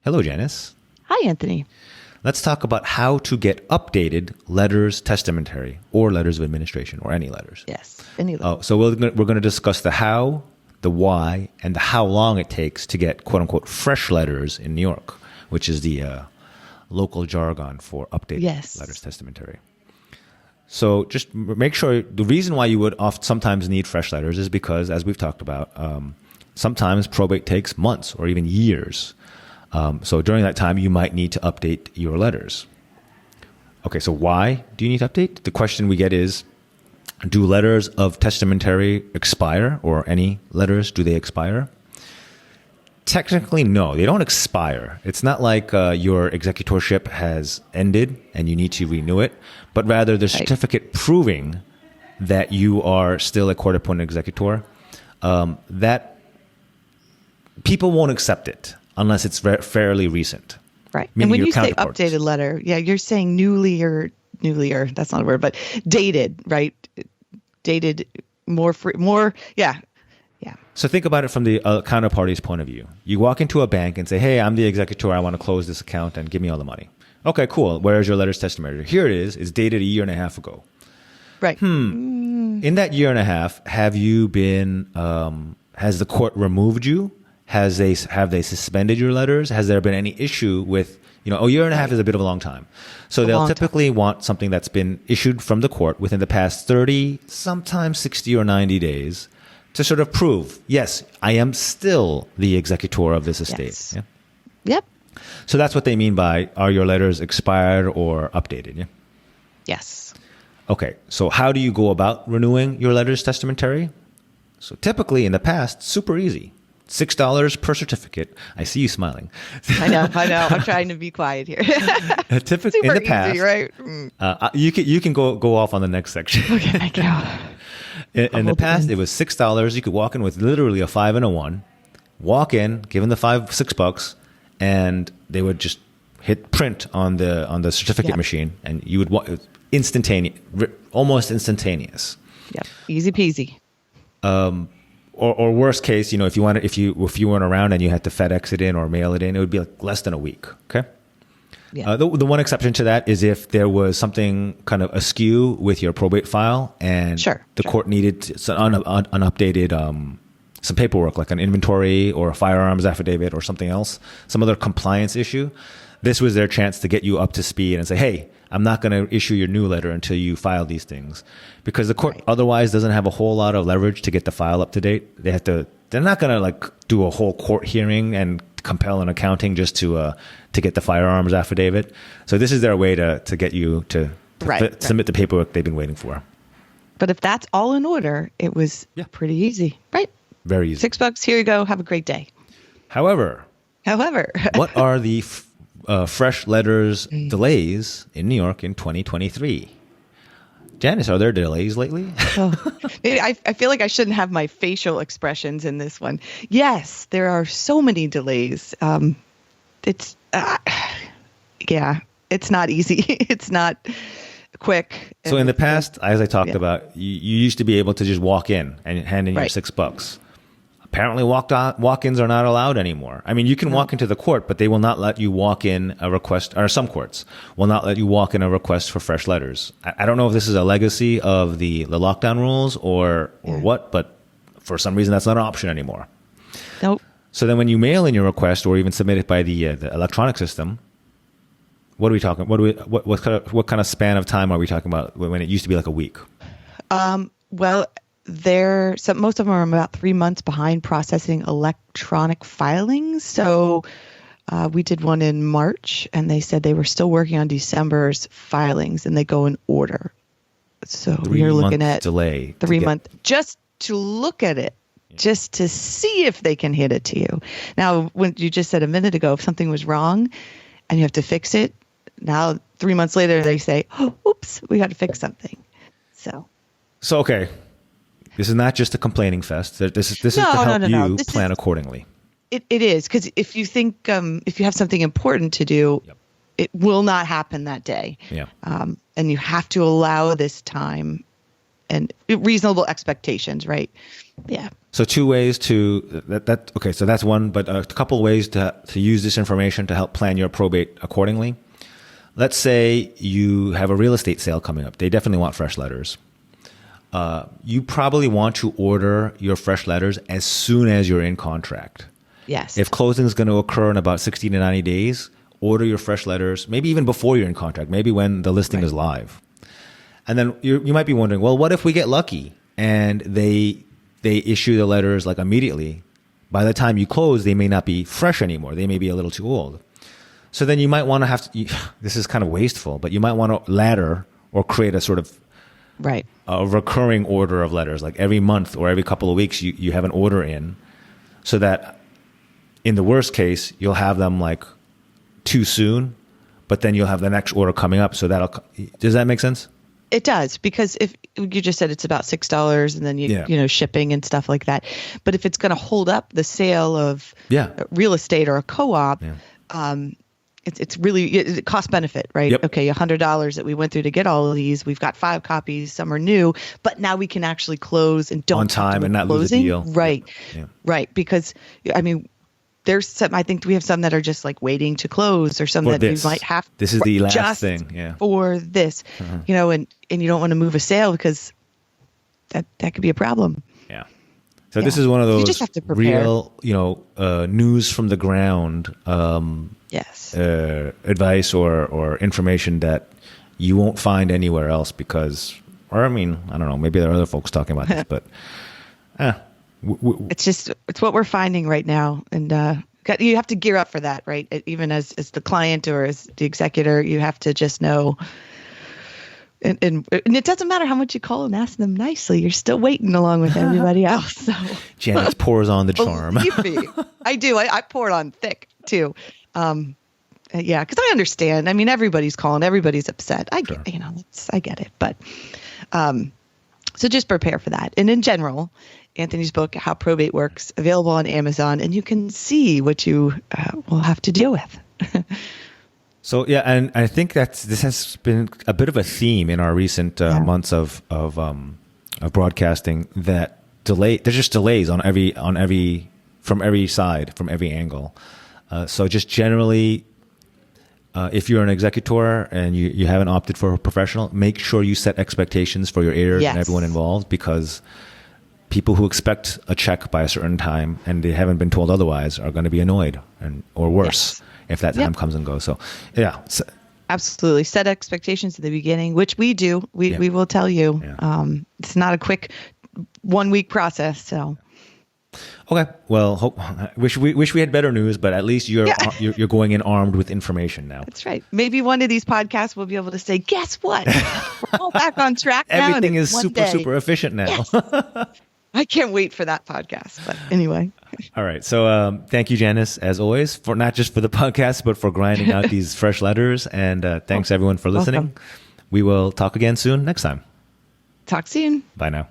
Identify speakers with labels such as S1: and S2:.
S1: Hello, Janice.
S2: Hi, Anthony.
S1: Let's talk about how to get updated letters testamentary or letters of administration or any letters.
S2: Yes, any letters.
S1: So we're going to discuss the how, the why, and the how long it takes to get quote unquote fresh letters in New York, which is the local jargon for updated letters testamentary. So just make sure the reason why you would sometimes need fresh letters is because, as we've talked about, sometimes probate takes months or even years. So during that time, you might need to update your letters. Okay, so why do you need to update? The question we get is, do letters of testamentary expire, or any letters, do they expire? Technically, no, they don't expire. It's not like your executorship has ended and you need to renew it, but rather the certificate proving that you are still a court-appointed executor, that people won't accept it unless it's fairly recent.
S2: Right. And when you say updated letter, you're saying newlier, that's not a word, but dated, right? Dated more.
S1: So think about it from the counterparty's point of view. You walk into a bank and say, hey, I'm the executor. I want to close this account and give me all the money. Okay, cool. Where's your letters testamentary? Here it is. It's dated a year and a half ago.
S2: Right.
S1: In that year and a half, have you been, has the court removed you? Have they suspended your letters? Has there been any issue with, a year and a half is a bit of a long time. So they'll typically want something that's been issued from the court within the past 30, sometimes 60 or 90 days to sort of prove, yes, I am still the executor of this estate.
S2: Yes.
S1: Yeah?
S2: Yep.
S1: So that's what they mean by, are your letters expired or updated? Yeah.
S2: Yes.
S1: Okay. So how do you go about renewing your letters testamentary? So typically in the past, super easy. $6 per certificate. I see you smiling.
S2: I know. I'm trying to be quiet here.
S1: Typically in the past,
S2: easy, right?
S1: You can go off on the next section.
S2: Okay, thank you.
S1: In the past, it was $6. You could walk in with literally a 5 and a 1. Walk in, give them the $6, and they would just hit print on the certificate machine, and you would almost instantaneous.
S2: Yep, easy peasy.
S1: Or worst case, if you weren't around and you had to FedEx it in or mail it in, it would be like less than a week. Okay.
S2: Yeah.
S1: The one exception to that is if there was something kind of askew with your probate file and the court needed an updated some paperwork like an inventory or a firearms affidavit or something else, some other compliance issue. This was their chance to get you up to speed and say, hey, I'm not going to issue your new letter until you file these things, because the court otherwise doesn't have a whole lot of leverage to get the file up to date. They're not going to do a whole court hearing and compel an accounting just to get the firearms affidavit. So this is their way to get you to submit the paperwork they've been waiting for.
S2: But if that's all in order, it was pretty easy, right?
S1: Very easy.
S2: $6, here you go. Have a great day.
S1: However, what are the fresh letters delays in New York in 2023? Janice, are there delays lately?
S2: I feel like I shouldn't have my facial expressions in this one. Yes, there are so many delays. It's not easy. It's not quick.
S1: So in the past, as I talked about, you used to be able to just walk in and hand in your $6. Apparently, walk-ins are not allowed anymore. I mean, you can walk into the court, but they will not let you walk in a request, or some courts will not let you walk in a request for fresh letters. I don't know if this is a legacy of the lockdown rules or what, but for some reason, that's not an option anymore.
S2: Nope.
S1: So then when you mail in your request or even submit it by the electronic system, what are we talking? What kind of span of time are we talking about when it used to be like a week?
S2: Well, most of them are about 3 months behind processing electronic filings. So we did one in March, and they said they were still working on December's filings, and they go in order. So you're looking at
S1: delay.
S2: 3 months just to look at it, just to see if they can hit it to you. Now, when you just said a minute ago, if something was wrong and you have to fix it, now 3 months later they say, "Oh, oops, we got to fix something." So
S1: okay. This is not just a complaining fest. This is to help you plan accordingly.
S2: It is, because if you think if you have something important to do, it will not happen that day.
S1: Yeah.
S2: And you have to allow this time and reasonable expectations, right? Yeah.
S1: So two ways to that. Okay, so that's one, but a couple ways to use this information to help plan your probate accordingly. Let's say you have a real estate sale coming up. They definitely want fresh letters. You probably want to order your fresh letters as soon as you're in contract.
S2: Yes.
S1: If closing is going to occur in about 60 to 90 days, order your fresh letters, maybe even before you're in contract, maybe when the listing is live. And then you might be wondering, well, what if we get lucky and they issue the letters like immediately? By the time you close, they may not be fresh anymore. They may be a little too old. So then you might want to this is kind of wasteful, but you might want to ladder or create a sort of a recurring order of letters. Like every month or every couple of weeks, you have an order in, so that in the worst case, you'll have them like too soon, but then you'll have the next order coming up. So does that make sense?
S2: It does, because if you just said it's about $6 and then you know, shipping and stuff like that. But if it's going to hold up the sale of real estate or a co-op, it's really cost benefit, right?
S1: Yep.
S2: Okay, $100 that we went through to get all of these. We've got 5 copies. Some are new, but now we can actually close and don't
S1: on time and not lose a deal.
S2: Right, right. Because I mean, there's some. I think we have some that are just like waiting to close, or some that we might have.
S1: This is the last
S2: just
S1: thing,
S2: for this, you know, and you don't want to move a sale because that could be a problem.
S1: Yeah. So this is one of those
S2: you just have to prepare.
S1: Real, you know, news from the ground. Advice or information that you won't find anywhere else because, or I mean, I don't know, maybe there are other folks talking about this, but
S2: it's what we're finding right now. And you have to gear up for that, right? Even as the client or as the executor, you have to just know. And it doesn't matter how much you call and ask them nicely. You're still waiting along with everybody else. So
S1: Janice pours on the charm.
S2: Believe me, I do. I pour it on thick too. Yeah, because I understand. I mean, everybody's calling, everybody's upset. I get it. But so just prepare for that. And in general, Anthony's book, How Probate Works, available on Amazon, and you can see what you will have to deal with.
S1: So yeah, and I think this has been a bit of a theme in our recent months of broadcasting. That there's just delays from every side, from every angle. So just generally, if you're an executor and you haven't opted for a professional, make sure you set expectations for your heirs and everyone involved, because people who expect a check by a certain time and they haven't been told otherwise are going to be annoyed or worse if that time comes and goes. So,
S2: absolutely. Set expectations at the beginning, which we do. We will tell you. Yeah. It's not a quick 1 week process. So.
S1: Okay. Well, wish we had better news, but at least you're going in armed with information now.
S2: That's right. Maybe one of these podcasts will be able to say, guess what? We're all back on track now.
S1: Everything is super efficient now.
S2: Yes. I can't wait for that podcast. But anyway.
S1: All right. So thank you, Janice, as always, for not just for the podcast, but for grinding out these fresh letters. And thanks everyone for listening. Welcome. We will talk again soon next time.
S2: Talk soon.
S1: Bye now.